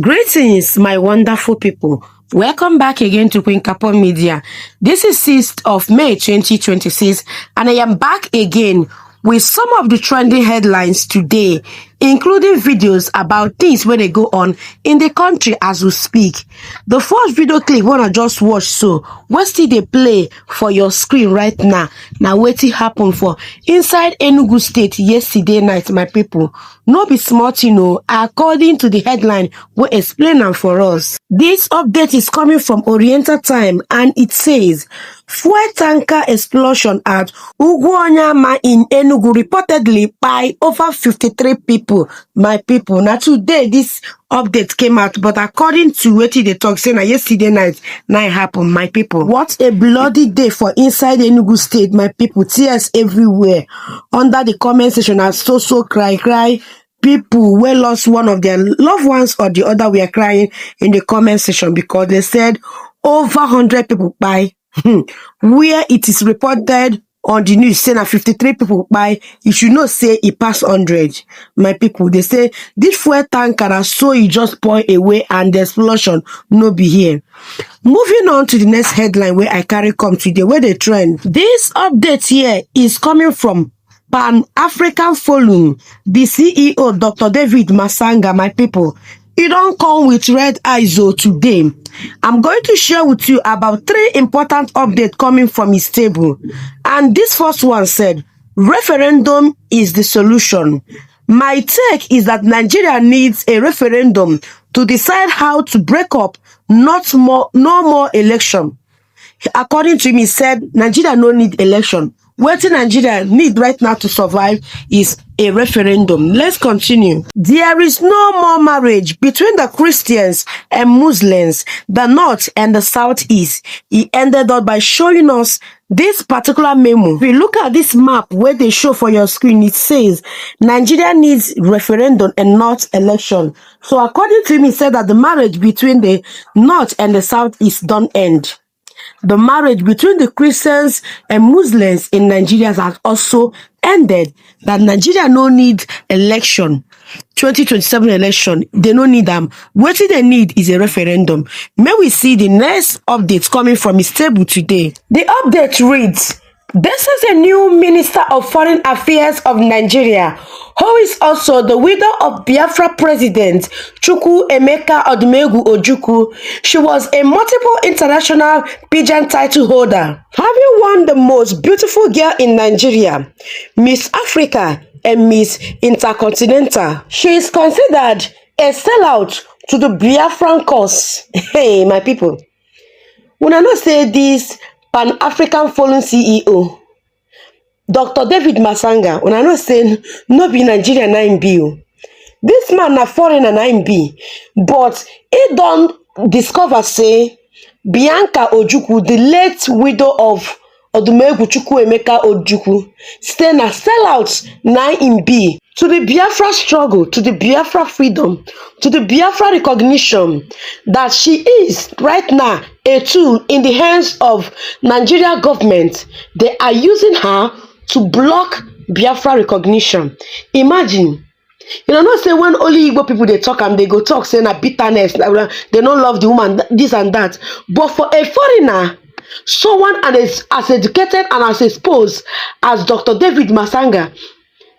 Greetings, my wonderful people. Welcome back again to Queen Capone Media. This is 6th of May 2026, and I am back again with some of the trending headlines today, including videos about things where they go on in the country as we speak. The first video clip when I just watched, so what still they play for your screen right now? Now what it happened for inside Enugu State yesterday night, my people. No be smart, you know, according to the headline, we explain them for us. This update is coming from Oriental Time, and it says, fuel tanker explosion at Ugwuonyama in Enugu reportedly by over 53 people. My people, now today this update came out, but according to what they talk, saying yesterday night happened, my people. What a bloody day for inside Enugu State, my people. Tears everywhere. Under the comment section, I so cry. People who lost one of their loved ones or the other were crying in the comment section because they said over 100 people by where it is reported on the news saying that 53 people by, you should not say it passed 100. My people, they say this fuel tanker so it just point away and the explosion no be here. Moving on to the next headline where I carry come today, where the trend. This update here is coming from Pan-African Forum, the CEO, Dr. David Masanga, my people. He don't come with red eyes today. I'm going to share with you about 3 important updates coming from his table. And this first one said, referendum is the solution. My take is that Nigeria needs a referendum to decide how to break up, no more election. According to him, he said, Nigeria no need election. What Nigeria need right now to survive is a referendum. Let's continue. There is no more marriage between the Christians and Muslims, the North and the Southeast. He ended up by showing us this particular memo. If you look at this map where they show for your screen, it says Nigeria needs referendum and not election. So according to him, he said that the marriage between the North and the Southeast don't end. The marriage between the Christians and Muslims in Nigeria has also ended. That Nigeria no need election. 2027 election, they no need them. What they need is a referendum. May we see the next updates coming from his table today. The update reads, this is a new Minister of Foreign Affairs of Nigeria, who is also the widow of Biafra President Ojukwu Ojukwu. She was a multiple international pageant title holder, having won the most beautiful girl in Nigeria, Miss Africa and Miss Intercontinental. She is considered a sellout to the Biafran cause. Hey, my people. When I not say this Pan-African Forum CEO, Dr. David Masanga, when I not saying no be Nigeria 9B. This man na foreigner 9B, but he don't discover say Bianca Ojukwu, the late widow of Ojukwu, stay na sellouts 9B to the Biafra struggle, to the Biafra freedom, to the Biafra recognition that she is right now a tool in the hands of Nigeria government. They are using her to block Biafra recognition. Imagine, you know, not say when only Igbo people they talk and they go talk saying a bitterness, they don't love the woman, this and that. But for a foreigner, someone as educated and as exposed as Dr. David Masanga,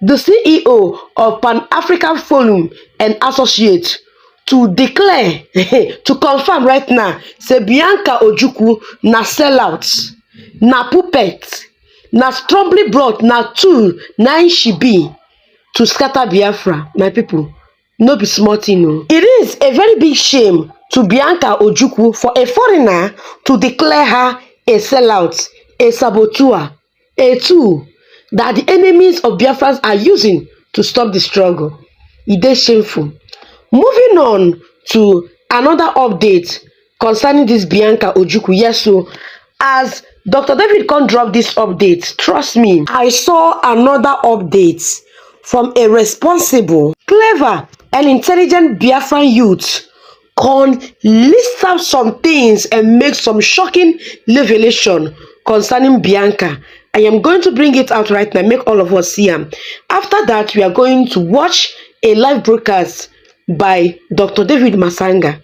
the CEO of Pan-African Forum and Associates, to declare, to confirm right now, say Bianca Ojukwu na sellouts, na puppet, na strongly brought, na tool, na she be to scatter Biafra, my people. No be smart, you know. It is a very big shame to Bianca Ojukwu for a foreigner to declare her a sellout, a saboteur, a tool that the enemies of Biafrans are using to stop the struggle. It is shameful. Moving on to another update concerning this Bianca Ojukwu. Yes, so as Dr. David can't drop this update, trust me, I saw another update from a responsible, clever, and intelligent Biafran youth can list out some things and make some shocking revelation concerning Bianca. I am going to bring it out right now, make all of us see them. After that, we are going to watch a live broadcast by Dr. David Masanga.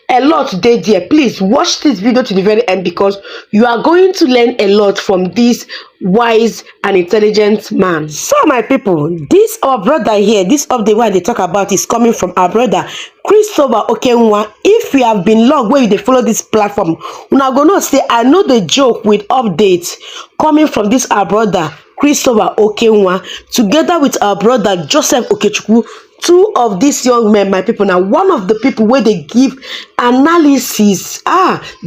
A lot today, dear. Please watch this video to the very end because you are going to learn a lot from this wise and intelligent man. So, my people, this our brother here, this update where they talk about is coming from our brother Christopher Okenwa. If you have been long where you follow this platform, we're not gonna say I know the joke with updates coming from this our brother Christopher Okenwa together with our brother Joseph Ojukwu. Two of these young men, my people, now one of the people where they give analysis,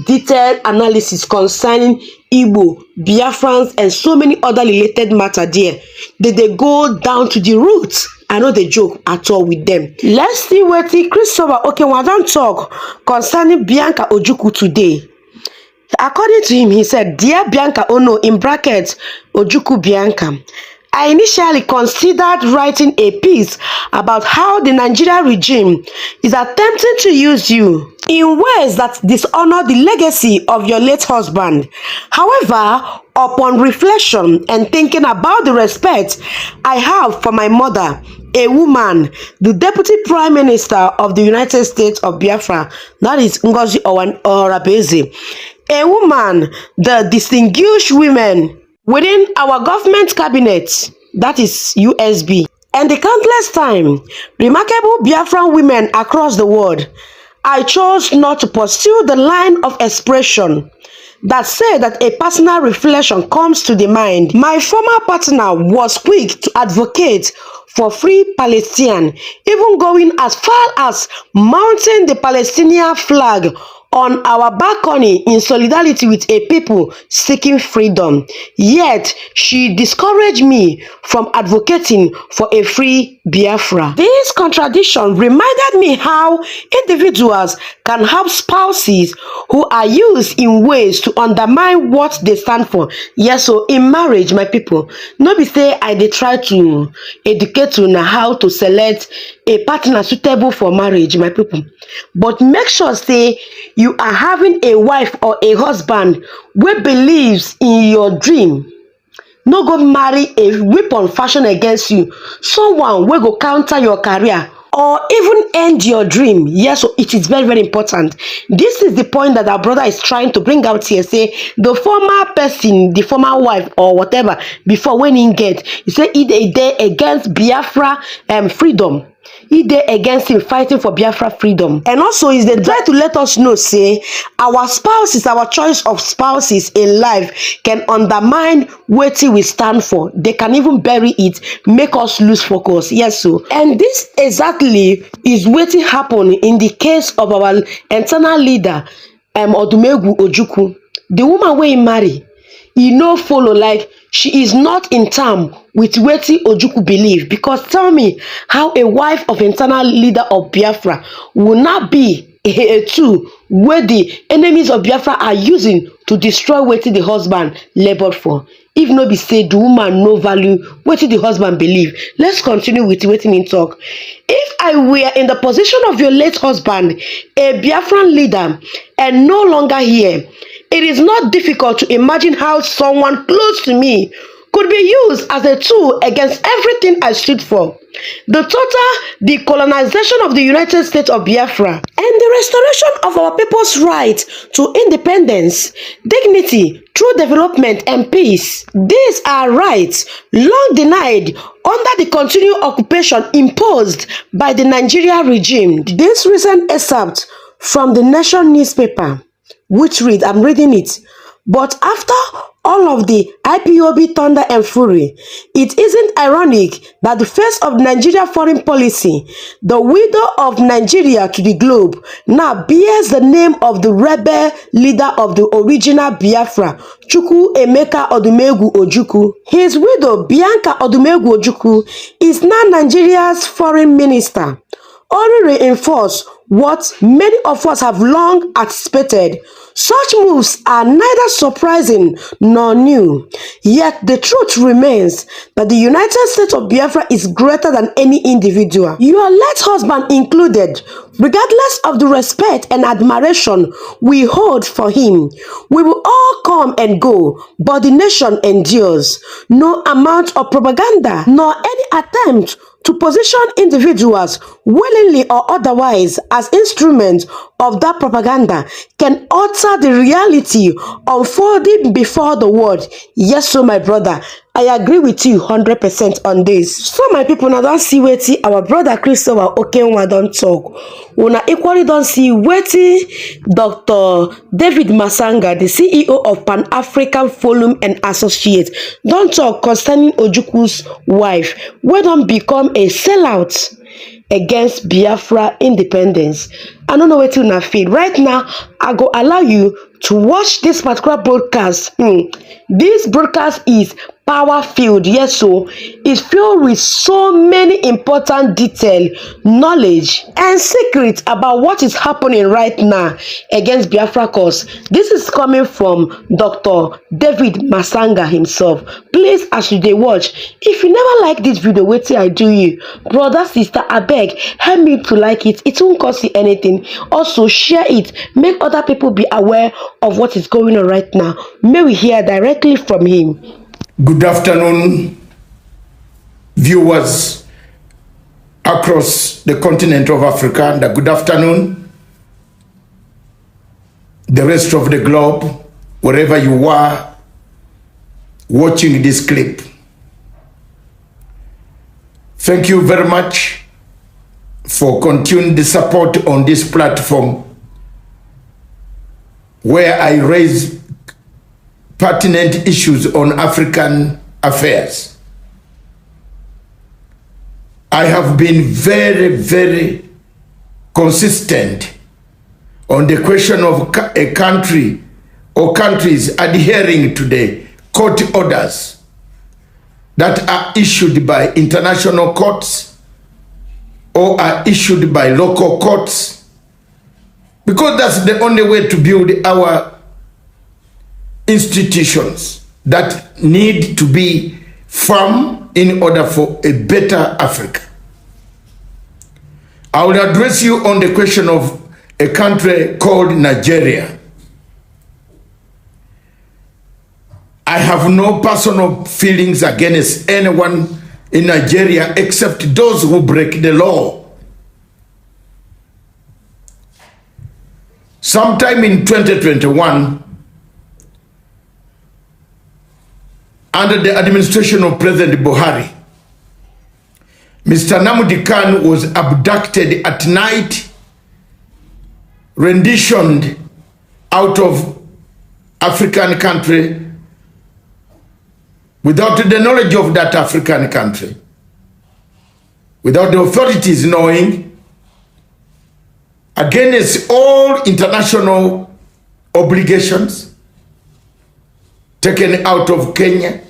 detailed analysis concerning Igbo, Biafrans, and so many other related matter there. They go down to the roots. I know the joke at all with them. Let's see what Christopher Okenwa don't talk concerning Bianca Ojukwu today. According to him, he said, "Dear Bianca Ono, in brackets, Ojukwu Bianca, I initially considered writing a piece about how the Nigerian regime is attempting to use you in ways that dishonor the legacy of your late husband. However, upon reflection and thinking about the respect I have for my mother, a woman, the Deputy Prime Minister of the United States of Biafra, that is Ngozi Oharabeze, a woman, the distinguished women within our government cabinet, that is USB, and the countless time remarkable Biafran women across the world, I chose not to pursue the line of expression that said that a personal reflection comes to the mind. My former partner was quick to advocate for free Palestine, even going as far as mounting the Palestinian flag on our balcony in solidarity with a people seeking freedom. Yet, she discouraged me from advocating for a free Biafra. This contradiction reminded me how individuals can have spouses who are used in ways to undermine what they stand for. Yes, so in marriage, my people, no be say they try to educate you on how to select a partner suitable for marriage, my people. But make sure say you are having a wife or a husband who believes in your dream. No go marry a weapon fashioned against you, someone will go counter your career or even end your dream. Yes, so it is very, very important. This is the point that our brother is trying to bring out here. Say the former person, the former wife or whatever, before when he get, he said he there against Biafra freedom. He there against him fighting for Biafra freedom. And also is they try to let us know, say, our spouses, our choice of spouses in life can undermine what we stand for. They can even bury it, make us lose focus. Yes, so. And this exactly is what happened in the case of our internal leader, Odumegwu Ojukwu. The woman where he marry, he no follow, like she is not in term with what Ojukwu believe. Because tell me how a wife of internal leader of Biafra will not be a tool where the enemies of Biafra are using to destroy what the husband labored for. If no be say the woman no value what the husband believe. Let's continue with waiting in talk. If I were in the position of your late husband, a Biafran leader, and no longer here, it is not difficult to imagine how someone close to me could be used as a tool against everything I stood for. The total decolonization of the United States of Biafra and the restoration of our people's right to independence, dignity, true development, and peace. These are rights long denied under the continued occupation imposed by the Nigerian regime. This recent excerpt from the Nation newspaper, which read, I'm reading it, but after all of the IPOB thunder and fury, it isn't ironic that the face of Nigeria foreign policy, the widow of Nigeria to the globe, now bears the name of the rebel leader of the original Biafra, Chukwu Emeka Odumegwu Ojukwu. His widow, Bianca Odumegwu Ojukwu, is now Nigeria's foreign minister, only reinforced what many of us have long anticipated. Such moves are neither surprising nor new, yet the truth remains that the United States of Biafra is greater than any individual, your late husband included. Regardless of the respect and admiration we hold for him, we will all come and go, but the nation endures. No amount of propaganda nor any attempt to position individuals, willingly or otherwise, as instruments of that propaganda can alter the reality unfolding before the world. Yes, so my brother, I agree with you 100% on this. So my people, now don't see wetin our brother Christopher Okenwa don't talk. Una equally don't see wetin Dr. David Masanga, the CEO of Pan-African Forum and Associates, don't talk concerning Ojukwu's wife, wey don become a sellout against Biafra independence. I don't know what you na feel. Right now, I go allow you to watch this particular broadcast. This broadcast is power-filled, yes, so it's filled with so many important detail, knowledge, and secrets about what is happening right now against Biafra cause. This is coming from Dr. David Masanga himself. Please, as you dey watch, if you never like this video, wetin I do you, brother, sister, abeg, help me to like it. It won't cost you anything. Also, share it. Make other people be aware of what is going on right now. May we hear directly from him. Good afternoon, viewers across the continent of Africa, and good afternoon, the rest of the globe, wherever you are watching this clip. Thank you very much for continued support on this platform where I raise pertinent issues on African affairs. I have been very, very consistent on the question of a country or countries adhering to the court orders that are issued by international courts or are issued by local courts, because that's the only way to build our institutions that need to be firm in order for a better Africa. I will address you on the question of a country called Nigeria. I have no personal feelings against anyone in Nigeria except those who break the law. Sometime in 2021, under the administration of President Buhari, Mr. Nnamdi Kanu was abducted at night, renditioned out of African country without the knowledge of that African country, without the authorities knowing, against all international obligations, taken out of Kenya,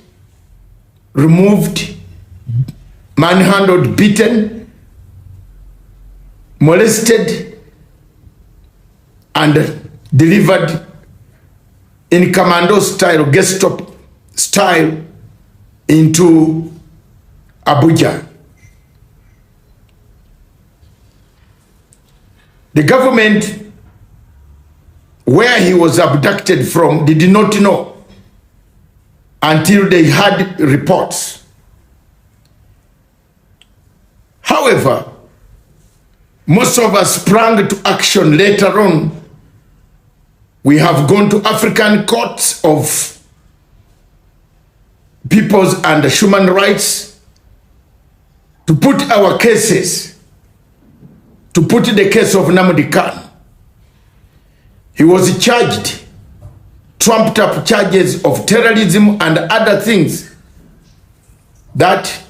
removed, manhandled, beaten, molested, and delivered in commando style, Gestapo style, into Abuja. The government where he was abducted from did not know until they had reports. However, most of us sprang to action later on. We have gone to African courts of peoples and human rights to put our cases, to put the case of Nnamdi Kanu. He was charged, trumped up charges of terrorism and other things that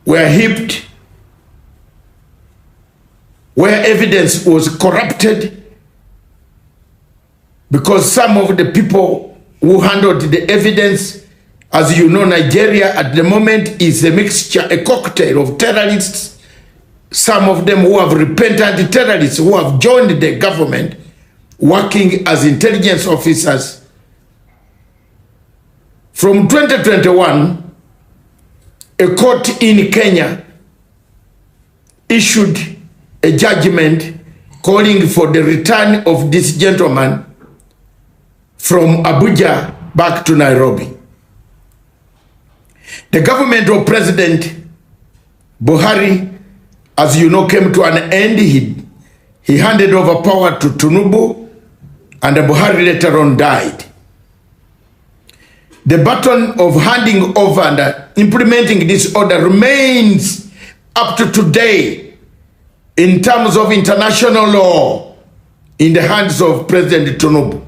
were heaped, where evidence was corrupted, because some of the people who handled the evidence, as you know, Nigeria at the moment is a mixture, a cocktail of terrorists some of them who have repentant terrorists who have joined the government working as intelligence officers. From 2021, a court in Kenya issued a judgment calling for the return of this gentleman from Abuja back to Nairobi. The government of President Buhari, as you know, came to an end. He handed over power to Tinubu, and Buhari later on died. The baton of handing over and implementing this order remains up to today in terms of international law in the hands of President Tinubu.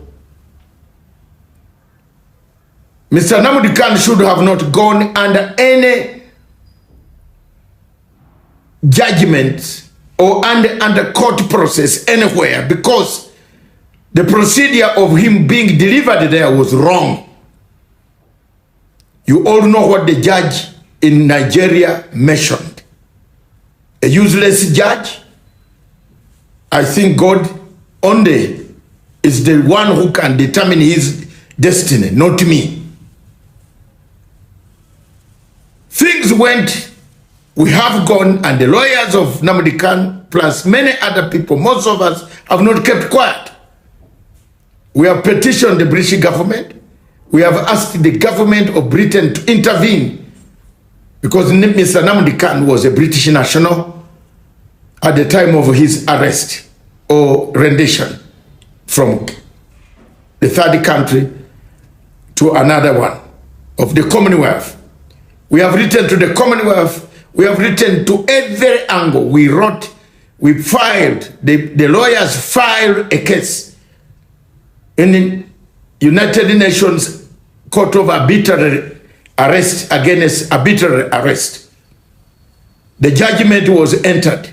Mr. Nnamdi Kanu should have not gone under any judgment or under court process anywhere, because the procedure of him being delivered there was wrong. You all know what the judge in Nigeria mentioned. A useless judge. I think God only is the one who can determine his destiny, not me. Things went, we have gone, and the lawyers of Nnamdi Kanu plus many other people, most of us have not kept quiet. We have petitioned the British government. We have asked the government of Britain to intervene, because Mr. Nnamdi Kanu was a British national at the time of his arrest or rendition from the third country to another one of the Commonwealth. We have written to the Commonwealth. We have written to every angle. We wrote, we filed, the lawyers filed a case in the United Nations Court of Arbitrary Arrest against arbitrary arrest. The judgment was entered,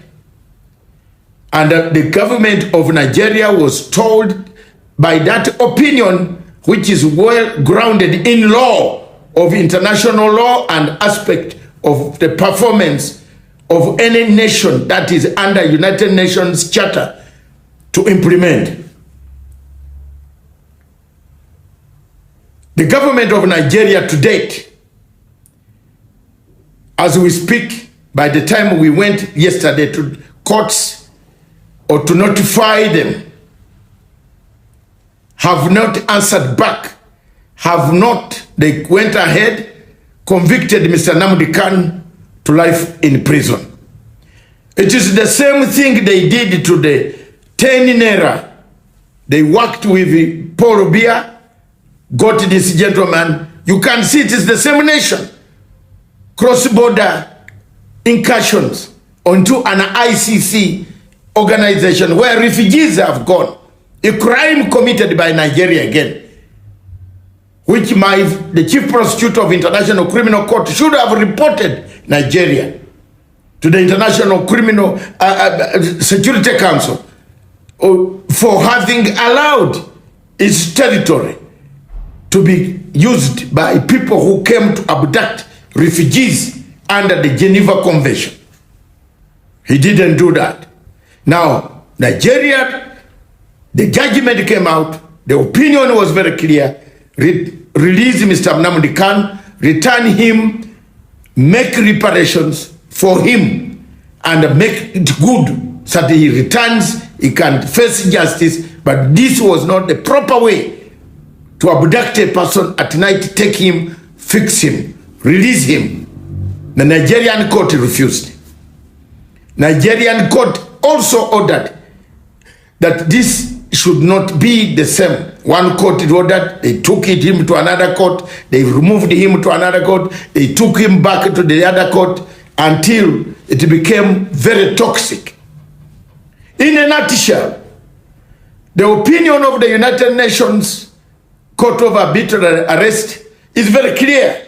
and the government of Nigeria was told by that opinion, which is well grounded in law of international law and aspect of the performance of any nation that is under United Nations Charter, to implement. The government of Nigeria to date, as we speak, by the time we went yesterday to courts or to notify them, have not answered back, they went ahead, convicted Mr. Nnamdi Kanu to life in prison. It is the same thing they did to the 10 Naira. They worked with Paul Biya, got this gentleman. You can see it is the same nation. Cross-border incursions onto an ICC organization where refugees have gone. A crime committed by Nigeria again, which the chief prosecutor of International Criminal Court should have reported Nigeria to the International Criminal Security Council for having allowed its territory to be used by people who came to abduct refugees under the Geneva Convention. He didn't do that. Now, Nigeria, the judgment came out, the opinion was very clear, release Mr. Nnamdi Kanu, return him, make reparations for him, and make it good so that he returns, he can face justice. But this was not the proper way to abduct a person at night, take him, fix him, release him. The Nigerian court refused. Nigerian court also ordered that this should not be the same. One court ordered, they took him to another court, they removed him to another court, they took him back to the other court until it became very toxic. In a nutshell, the opinion of the United Nations Court of Arbitrary Arrest is very clear.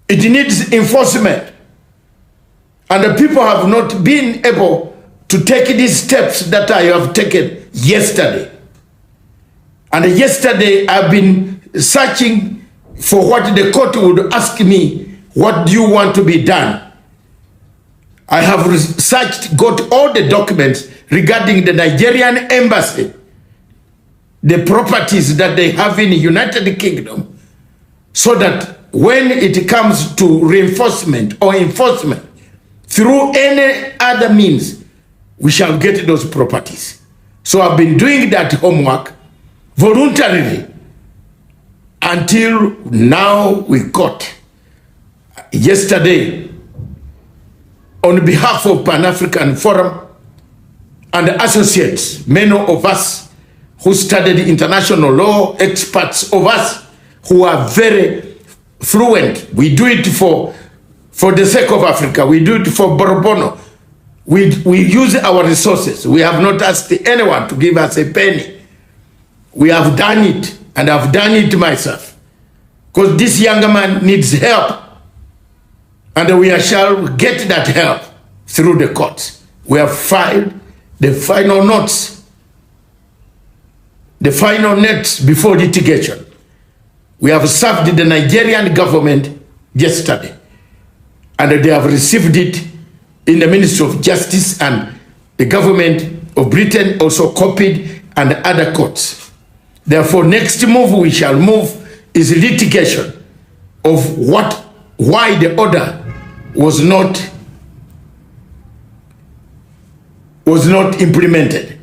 It needs enforcement. And the people have not been able to take these steps that I have taken yesterday. And yesterday I've been searching for what the court would ask me, what do you want to be done? I have researched, got all the documents regarding the Nigerian embassy, the properties that they have in the United Kingdom, so that when it comes to reinforcement or enforcement through any other means, we shall get those properties. So I've been doing that homework voluntarily until now. We got yesterday, on behalf of Pan-African Forum and associates, many of us who studied international law, experts of us who are very fluent. We do it for the sake of Africa. We do it for Bourbono. We use our resources. We have not asked anyone to give us a penny. We have done it, and I've done it myself. Because this younger man needs help. And we shall get that help through the courts. We have filed the final notes, the final notes before litigation. We have served the Nigerian government yesterday, and they have received it in the Ministry of Justice, and the government of Britain also copied, and other courts. Therefore, next move we shall move is litigation of why the order was not implemented.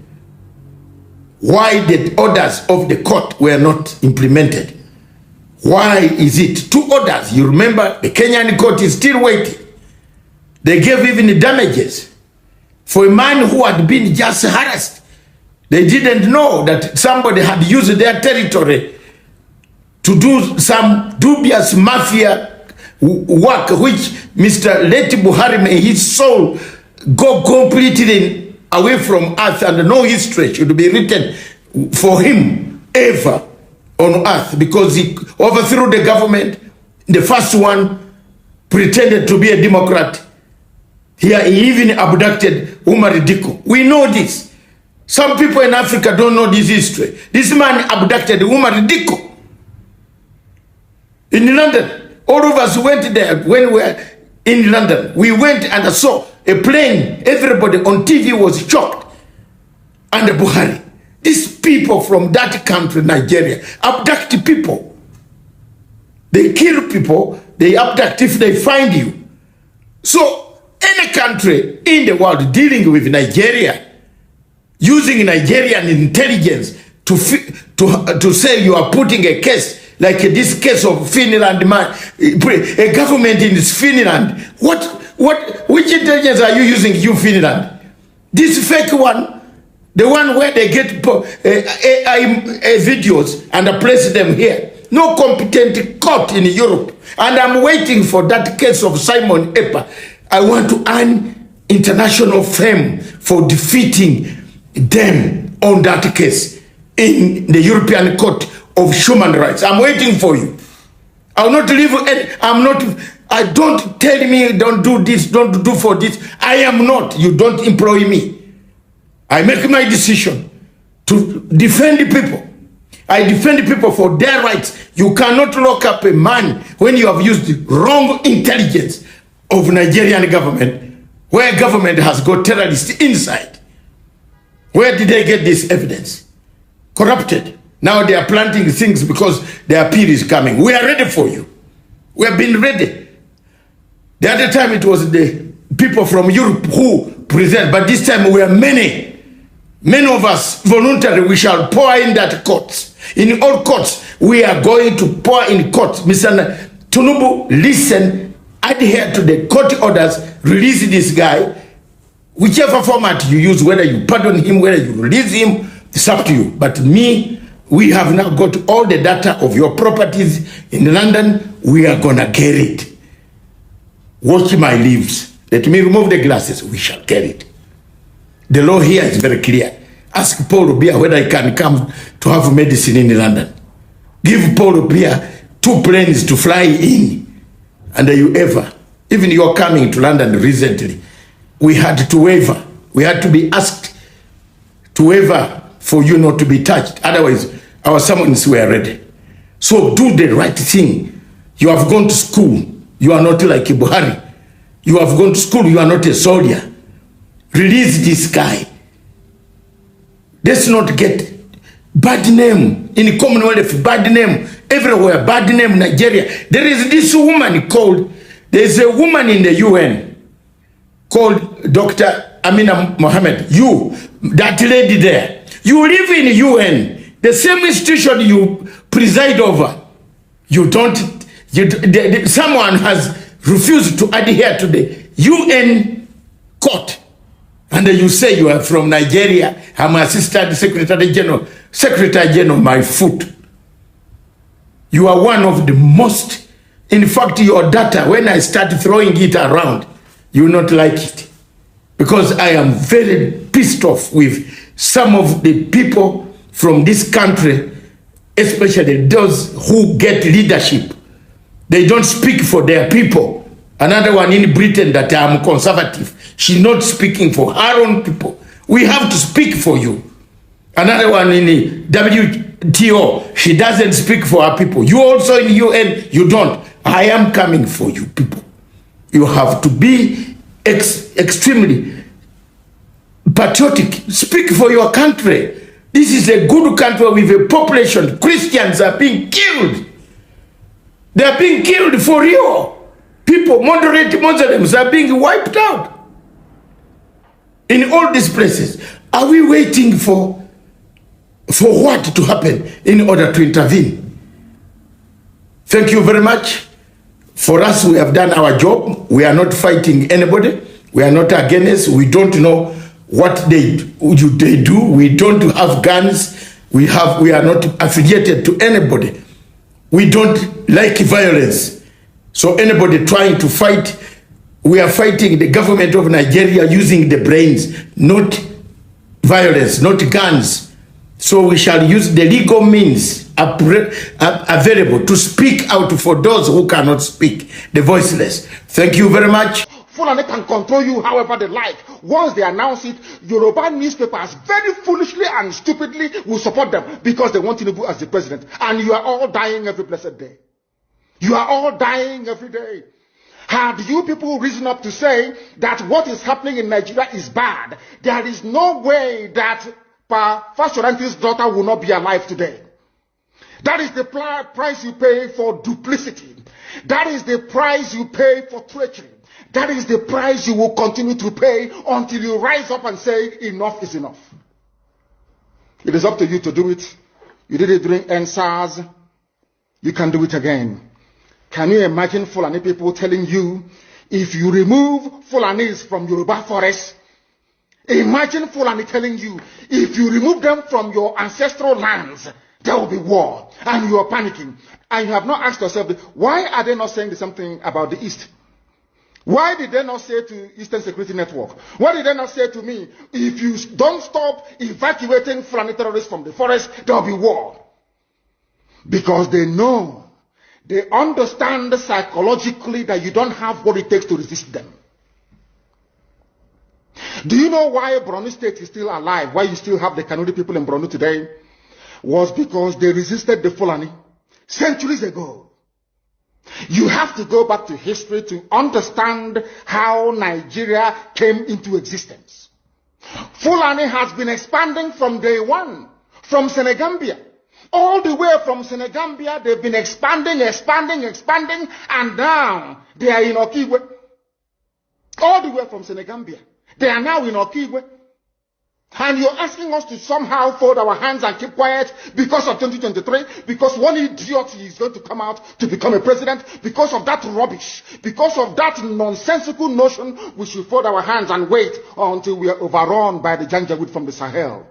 Why the orders of the court were not implemented. Why is it 2 orders? You remember the Kenyan court is still waiting. They gave even the damages for a man who had been just harassed. They didn't know that somebody had used their territory to do some dubious mafia work, which Mr. Leti Buhari, may his soul go completely away from earth, and no history should be written for him ever on earth, because he overthrew the government. The first one pretended to be a Democrat. He even abducted Umar Diko. We know this. Some people in Africa don't know this history. This man abducted Umar Diko in London. All of us went there when we were in London. We went and saw a plane. Everybody on TV was shocked. And Buhari, these people from that country, Nigeria, abduct people. They kill people, they abduct if they find you. So any country in the world dealing with Nigeria, using Nigerian intelligence to say you are putting a case like this case of Finland man, a government in Finland. Which intelligence are you using, you Finland? This fake one, the one where they get AI videos and place them here. No competent court in Europe. And I'm waiting for that case of Simon Epa. I want to earn international fame for defeating them on that case in the European Court of Human Rights. I'm waiting for you. I'll not leave. Don't tell me don't do this, don't do for this. I am not. You don't employ me. I make my decision to defend the people. I defend the people for their rights. You cannot lock up a man when you have used the wrong intelligence of Nigerian government, where government has got terrorists inside. Where did they get this evidence? Corrupted. Now they are planting things because the appeal is coming. We are ready for you. We have been ready. The other time it was the people from Europe who present, but this time we are many. Many of us voluntarily, we shall pour in that courts. In all courts, we are going to pour in courts. Mr. Tunubu, listen, adhere to the court orders, release this guy. Whichever format you use, whether you pardon him, whether you release him, it's up to you. But me, we have now got all the data of your properties in London. We are gonna get it. Watch my leaves. Let me remove the glasses. We shall get it. The law here is very clear. Ask Paul Rubia whether he can come to have medicine in London. Give Paul Rubia 2 planes to fly in. And even you're coming to London recently, we had to waiver. We had to be asked to waiver for you not to be touched. Otherwise, our summons were ready. So do the right thing. You have gone to school. You are not like Buhari. You have gone to school, you are not a soldier. Release this guy. Let's not get bad name in the Commonwealth, bad name everywhere, bad name Nigeria. There is this woman called, there's a woman in the UN called Dr. Amina Mohammed. You, that lady there, you live in UN, the same institution you preside over. You don't, someone has refused to adhere to the UN court. And you say you are from Nigeria. I'm Assistant Secretary General. Secretary General, my foot. You are one of the most, in fact, your data, when I start throwing it around, you will not like it. Because I am very pissed off with some of the people from this country, especially those who get leadership. They don't speak for their people. Another one in Britain that I'm conservative. She's not speaking for her own people. We have to speak for you. Another one in the WTO, she doesn't speak for her people. You also in UN, you don't. I am coming for you people. You have to be extremely patriotic. Speak for your country. This is a good country with a population. Christians are being killed. They are being killed for real. People, moderate Muslims are being wiped out. In all these places, are we waiting for what to happen in order to intervene? Thank you very much. For us, we have done our job. We are not fighting anybody. We are not against. We don't know what they do. We don't have guns. We are not affiliated to anybody. We don't like violence. So anybody trying to fight, we are fighting the government of Nigeria using the brains, not violence, not guns. So we shall use the legal means available to speak out for those who cannot speak, the voiceless. Thank you very much. Fulani can control you however they like. Once they announce it, Yoruba newspapers very foolishly and stupidly will support them because they want Tinubu as the president. And you are all dying every blessed day. You are all dying every day. Had you people risen up to say that what is happening in Nigeria is bad, there is no way that Fashoranti's daughter will not be alive today. That is the price you pay for duplicity. That is the price you pay for treachery. That is the price you will continue to pay until you rise up and say, enough is enough. It is up to you to do it. You did it during NSAS. You can do it again. Can you imagine Fulani people telling you, if you remove Fulanis from Yoruba forest, imagine Fulani telling you, if you remove them from your ancestral lands, there will be war, and you are panicking. And you have not asked yourself, why are they not saying the same thing about the East? Why did they not say to Eastern Security Network? Why did they not say to me, if you don't stop evacuating Fulani terrorists from the forest, there will be war? Because they know, they understand psychologically that you don't have what it takes to resist them. Do you know why Borno State is still alive? Why you still have the Kanuri people in Borno today? Was because they resisted the Fulani centuries ago. You have to go back to history to understand how Nigeria came into existence. Fulani has been expanding from day one, from Senegambia. All the way from Senegambia, they've been expanding, and now they are in Okigwe. All the way from Senegambia. They are now in Okigwe. And you're asking us to somehow fold our hands and keep quiet because of 2023, because one idiot is going to come out to become a president, because of that rubbish, because of that nonsensical notion, we should fold our hands and wait until we are overrun by the Janjaweed from the Sahel.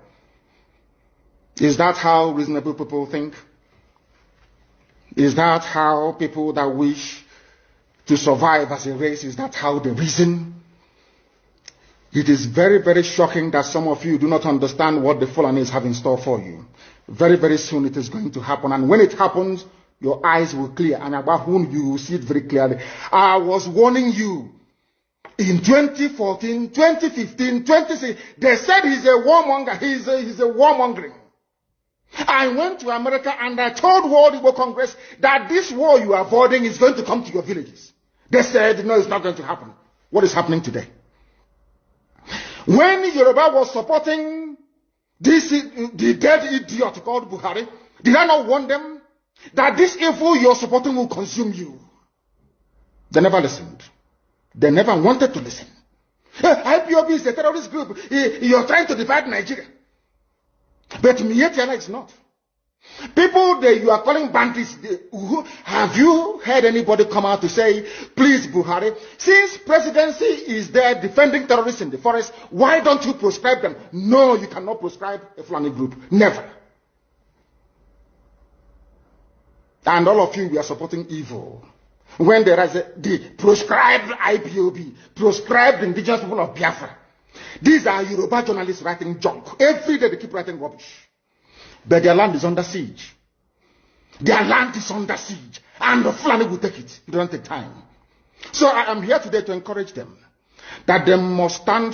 Is that how reasonable people think? Is that how people that wish to survive as a race, is that how they reason? It is very, very shocking that some of you do not understand what the Fulanis have in store for you. Very, very soon it is going to happen. And when it happens, your eyes will clear. And about whom you will see it very clearly. I was warning you. In 2014, 2015, 2016, they said he's a warmonger. He's a warmongering. I went to America and I told World Igbo Congress that this war you are avoiding is going to come to your villages. They said, no, it's not going to happen. what is happening today. When Yoruba was supporting the dead idiot called Buhari, did I not warn them that this evil you're supporting will consume you? They never listened. They never wanted to listen. IPOB is a terrorist group. You're trying to divide Nigeria. But Mietiala is not. People that you are calling bandits, have you heard anybody come out to say, please Buhari, since presidency is there defending terrorists in the forest, why don't you proscribe them? No, you cannot proscribe a Fulani group. Never. And all of you, we are supporting evil. When there is the proscribed IPOB, proscribed indigenous people of Biafra. These are Yoruba journalists writing junk. Every day they keep writing rubbish. But their land is under siege. Their land is under siege. And the Fulani will take it. It doesn't take time. So I am here today to encourage them that they must stand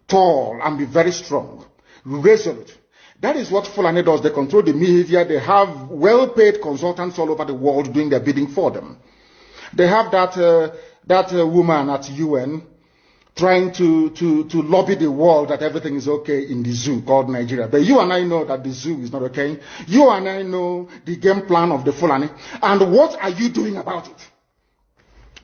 tall and be very strong, resolute. That is what Fulani does. They control the media. They have well-paid consultants all over the world doing their bidding for them. They have that woman at UN trying to lobby the world that everything is okay in the zoo called Nigeria. But you and I know that the zoo is not okay. You and I know the game plan of the Fulani. And what are you doing about it?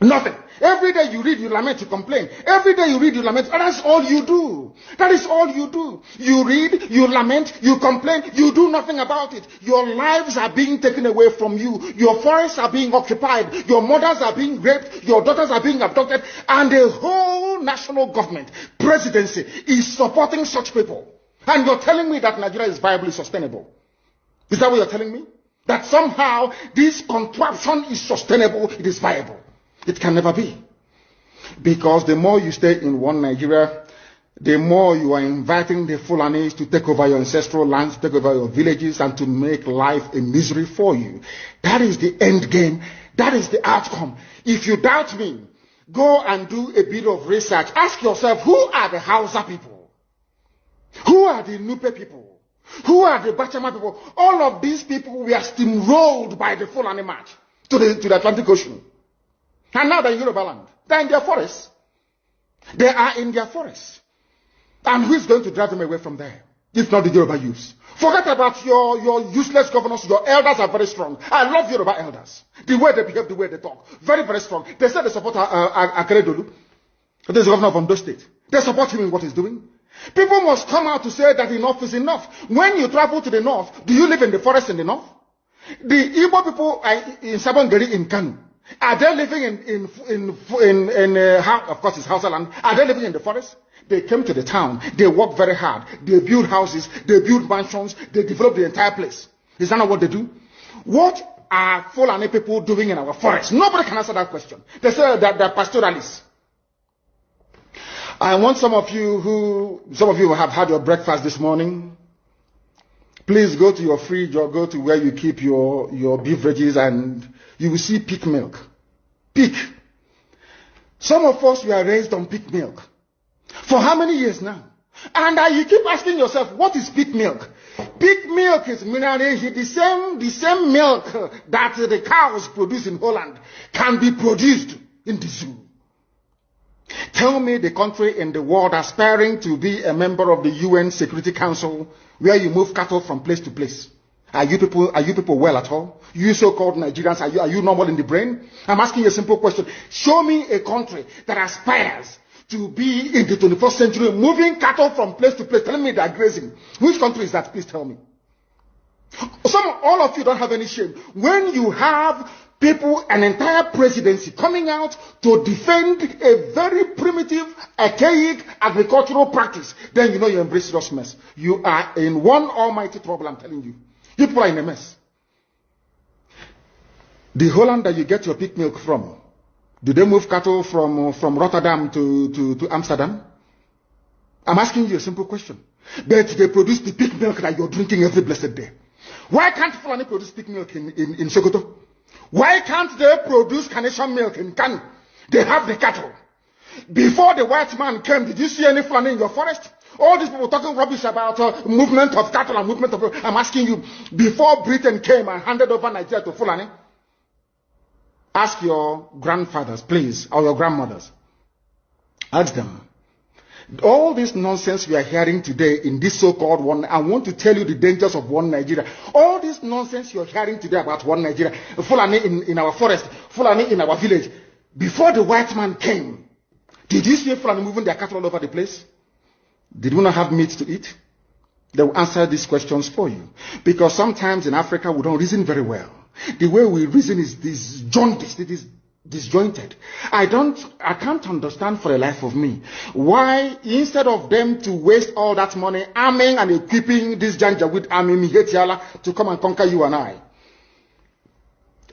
Nothing. Every day you read, you lament, you complain. Every day you read, you lament. And that's all you do. That is all you do. You read, you lament, you complain, you do nothing about it. Your lives are being taken away from you. Your forests are being occupied. Your mothers are being raped. Your daughters are being abducted. And the whole national government, presidency, is supporting such people. And you're telling me that Nigeria is viably sustainable. Is that what you're telling me? That somehow this contraption is sustainable, it is viable. It can never be. Because the more you stay in one Nigeria, the more you are inviting the Fulanis to take over your ancestral lands, take over your villages, and to make life a misery for you. That is the end game. That is the outcome. If you doubt me, go and do a bit of research. Ask yourself, who are the Hausa people? Who are the Nupe people? Who are the Bachama people? All of these people were steamrolled by the Fulani march to the Atlantic Ocean. And now they're in Yoruba land. They're in their forests. They are in their forests. And who is going to drive them away from there? If not the Yoruba youths. Forget about your useless governors. Your elders are very strong. I love Yoruba elders. The way they behave, the way they talk. Very, very strong. They say they support Akeredolu. This is the governor of Ondo State. They support him in what he's doing. People must come out to say that enough is enough. When you travel to the north, do you live in the forest in the north? The Igbo people in Sabongeri in Kanu, are they living of course it's Hausa land, are they living in the forest? They came to the town, they work very hard, they build houses, they build mansions, they develop the entire place. Is that not what they do? What are Fulani people doing in our forest? Nobody can answer that question. They say that they're pastoralists. I want some of you who have had your breakfast this morning, please go to your fridge or go to where you keep your beverages and you will see pig milk. Pig. Some of us were raised on pig milk. For how many years now? And you keep asking yourself, what is pig milk? Pig milk is minerally the same milk that the cows produce in Holland can be produced in the zoo. Tell me the country in the world aspiring to be a member of the UN Security Council where you move cattle from place to place. Are you people well at all? You so-called Nigerians, are you normal in the brain? I'm asking you a simple question. Show me a country that aspires to be in the 21st century moving cattle from place to place, telling me they're grazing. Which country is that? Please tell me. All of you don't have any shame. When you have people, an entire presidency coming out to defend a very primitive, archaic agricultural practice, then you know you embrace serious mess. You are in one almighty trouble, I'm telling you. People are in a mess. The Holland that you get your pig milk from, do they move cattle from Rotterdam to Amsterdam? I'm asking you a simple question. But they produce the pig milk that you're drinking every blessed day. Why can't Fulani produce pig milk in Sokoto? Why can't they produce carnation milk in Kanu? They have the cattle. Before the white man came, did you see any Fulani in your forest? All these people talking rubbish about movement of cattle and movement of... I'm asking you, before Britain came and handed over Nigeria to Fulani, ask your grandfathers, please, or your grandmothers. Ask them. All this nonsense we are hearing today in this so-called one, I want to tell you the dangers of one Nigeria. All this nonsense you're hearing today about one Nigeria, Fulani in our forest, Fulani in our village. Before the white man came, did you see Fulani moving their cattle all over the place? Did we not have meat to eat? They will answer these questions for you. Because sometimes in Africa we don't reason very well. The way we reason is jaundiced, it is disjointed. I can't understand for the life of me why instead of them to waste all that money arming and equipping this Janjaweed army Mihetiala to come and conquer you and I,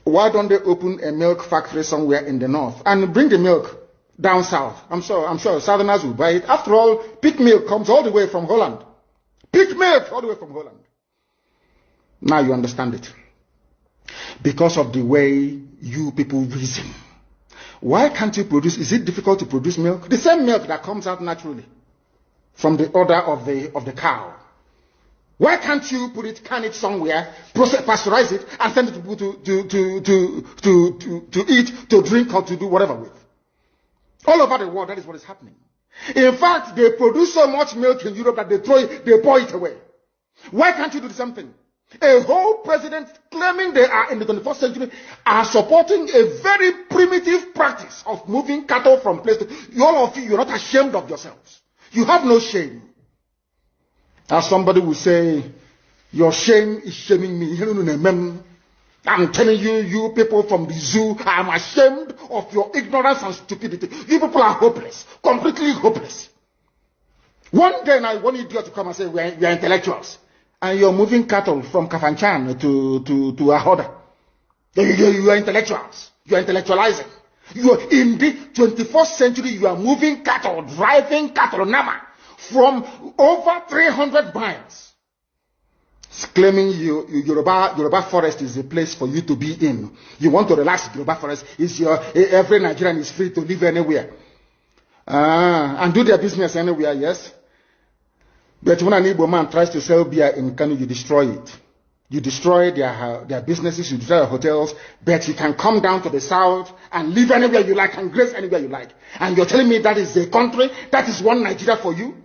why don't they open a milk factory somewhere in the north and bring the milk down south? I'm sure Southerners will buy it. After all, pig milk comes all the way from Holland. Pig milk all the way from Holland. Now you understand it. Because of the way you people reason. Why can't you produce? Is it difficult to produce milk? The same milk that comes out naturally from the udder of the cow. Why can't you can it somewhere, pasteurize it, and send it to people to eat, to drink, or to do whatever with? All over the world, that is what is happening. In fact, they produce so much milk in Europe that they pour it away. Why can't you do the same thing? A whole president claiming they are in the 21st century are supporting a very primitive practice of moving cattle from place to... All of you, you're not ashamed of yourselves. You have no shame. As somebody will say, your shame is shaming me. I'm telling you, you people from the zoo, I'm ashamed of your ignorance and stupidity. You people are hopeless, completely hopeless. One day now, one idiot to come and say, we are intellectuals. And you're moving cattle from Kafanchan to Ahoda. You are intellectuals. You are intellectualizing. You are in the 21st century, you are moving cattle, driving cattle, Nama, from over 300 miles. It's claiming Yoruba forest is a place for you to be in. You want to relax, Yoruba forest is every Nigerian is free to live anywhere. And do their business anywhere, yes. But when an Igbo man tries to sell beer in Kano, you destroy it. You destroy their businesses, you destroy their hotels, but you can come down to the south and live anywhere you like and graze anywhere you like. And you're telling me that is a country, that is one Nigeria for you?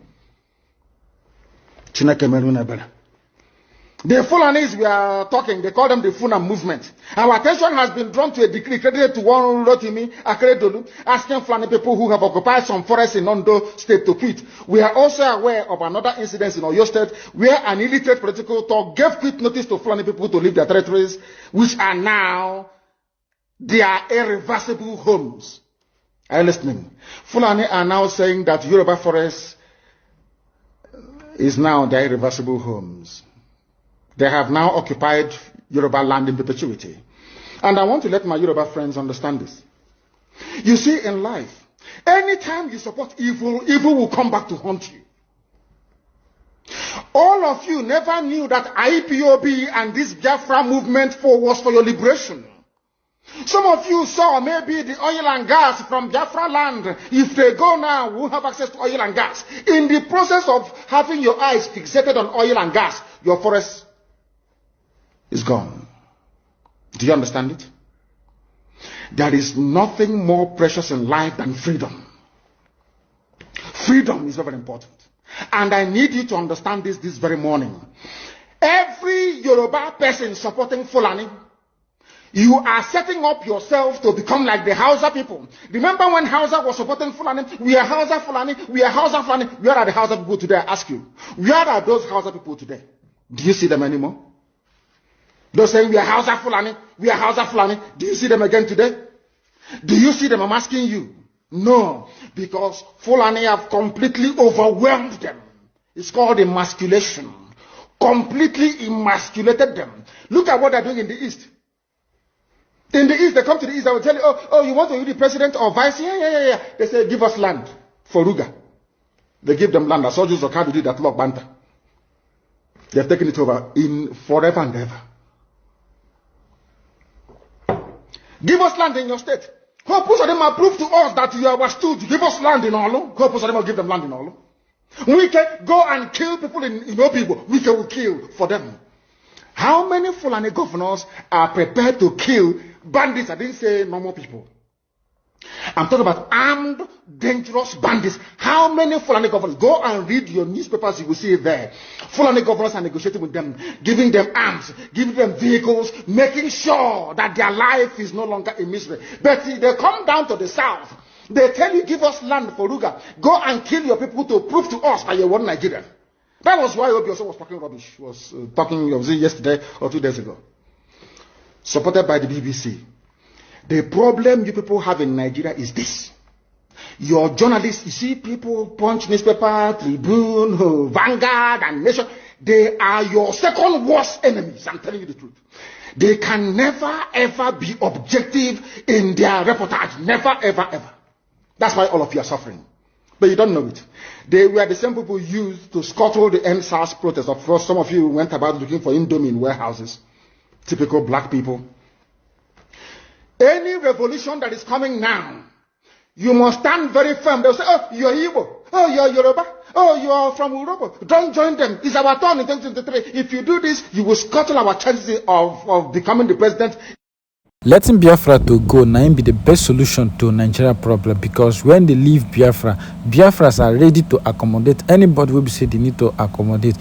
The Fulanis we are talking, they call them the Funa movement. Our attention has been drawn to a decree credited to one Rotimi Akeredolu, asking Fulani people who have occupied some forests in Ondo State to quit. We are also aware of another incident in Oyo State where an illiterate political talk gave quit notice to Fulani people to leave their territories, which are now their irreversible homes. Are you listening? Fulani are now saying that Yoruba forest is now their irreversible homes. They have now occupied Yoruba land in perpetuity. And I want to let my Yoruba friends understand this. You see, in life, anytime you support evil, evil will come back to haunt you. All of you never knew that IPOB and this Biafra movement was for your liberation. Some of you saw maybe the oil and gas from Biafra land. If they go now, we won't have access to oil and gas. In the process of having your eyes fixated on oil and gas, your forest is gone. Do you understand it? There is nothing more precious in life than freedom. Freedom is very important. And I need you to understand this very morning. Every Yoruba person supporting Fulani, you are setting up yourself to become like the Hausa people. Remember when Hausa was supporting Fulani? We are Hausa Fulani, we are Hausa Fulani. Where are the Hausa people today? I ask you. Where are those Hausa people today? Do you see them anymore? Those saying we are Hausa Fulani, we are Hausa Fulani. Do you see them again today? Do you see them? I'm asking you. No, because Fulani have completely overwhelmed them. It's called emasculation. Completely emasculated them. Look at what they're doing in the East. In the East, they come to the East, they will tell you, oh, you want to be the president or vice? Yeah. They say, give us land for Ruga. They give them land. As soldiers of how to do that law banter. They have taken it over in forever and ever. Give us land in your state. Hope of them prove to us that you are stood. Give us land in Olo. Hope of them will give them land in Olo. We can go and kill people in Obibo. We can kill for them. How many Fulani governors are prepared to kill bandits? I didn't say normal people. I'm talking about armed, dangerous bandits. How many Fulani governors? Go and read your newspapers, you will see it there. Fulani governors are negotiating with them, giving them arms, giving them vehicles, making sure that their life is no longer a misery. But they come down to the south. They tell you, give us land for Ruga. Go and kill your people to prove to us that you're one Nigerian. That was why Obioso was talking rubbish. Was yesterday or 2 days ago. Supported by the BBC. The problem you people have in Nigeria is this. Your journalists, you see people, Punch newspaper, Tribune, Vanguard, and Nation, they are your second worst enemies. I'm telling you the truth. They can never ever be objective in their reportage. Never ever ever. That's why all of you are suffering. But you don't know it. They were the same people used to scuttle the NSAS protest. Of course, some of you went about looking for Indomie in warehouses. Typical black people. Any revolution that is coming now, you must stand very firm. They'll say, oh, you're Igbo. Oh, you're Yoruba. Oh, you are from Europe. Don't join them. It's our turn in 2023. If you do this, you will scuttle our chances of becoming the president. Letting Biafra to go now be the best solution to Nigeria problem, because when they leave Biafra, Biafras are ready to accommodate anybody will say they need to accommodate.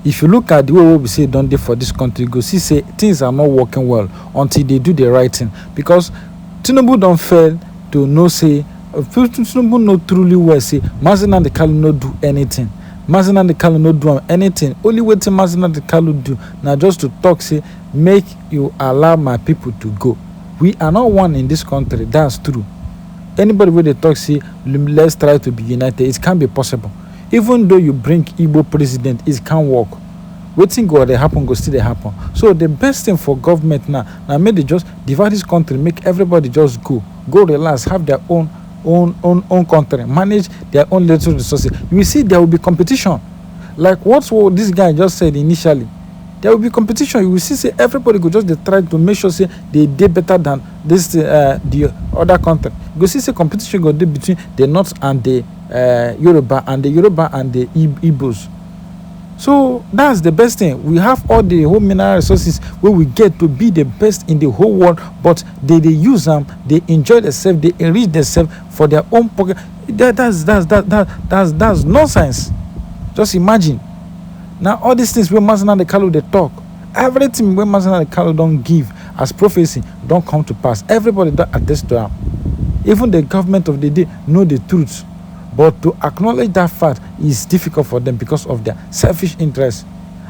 If you look at the way we say don't they for this country, go see say things are not working well until they do the right thing. Because Tinubu don't fail to know say Tinubu no truly well say Masanga the Kalu no do anything. Masanga the Kalu no do anything. Only way to Masanga the Kalu do now just to talk say make you allow my people to go. We are not one in this country. That's true. Anybody where they talk say let's try to be united, it can't be possible. Even though you bring Igbo president, it can't work. Waiting go they happen, go still they happen. So the best thing for government now make they just divide this country, make everybody just go relax, have their own country, manage their own little resources. You will see there will be competition. Like what this guy just said initially. There will be competition. You will see say everybody go just they try to make sure say they do better than this the other country. You go see say competition go do between the North and the Yoruba and the Igbos. So that's the best thing. We have all the whole mineral resources where we get to be the best in the whole world, but they use them, they enjoy themselves, they enrich themselves for their own pocket. That's nonsense. Just imagine. Now all these things where Masanga the Kalu they talk, everything where Masanga the Kalu don't give as prophecy don't come to pass. Everybody don't attest to them. Even the government of the day know the truth. But to acknowledge that fact is difficult for them because of their selfish interests.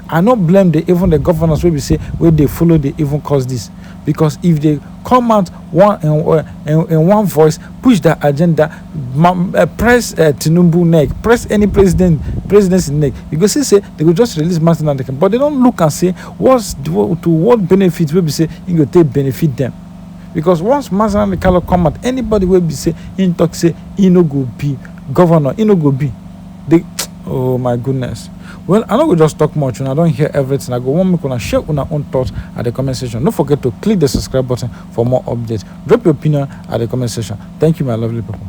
I don't blame even the governors where we say where they follow they even cause this. Because if they come out in one voice, push their agenda, press Tinubu neck, press any presidency neck, because they say they will just release Masanga, but they don't look and say to what benefits will be say it will take benefit them. Because once Masanga come out, anybody will be say in talk say he no go be governor, he no go be. Oh my goodness. Well, I don't go just talk much and I don't hear everything. I go one make una share una own thoughts at the comment section. Don't forget to click the subscribe button for more updates. Drop your opinion at the comment section. Thank you, my lovely people.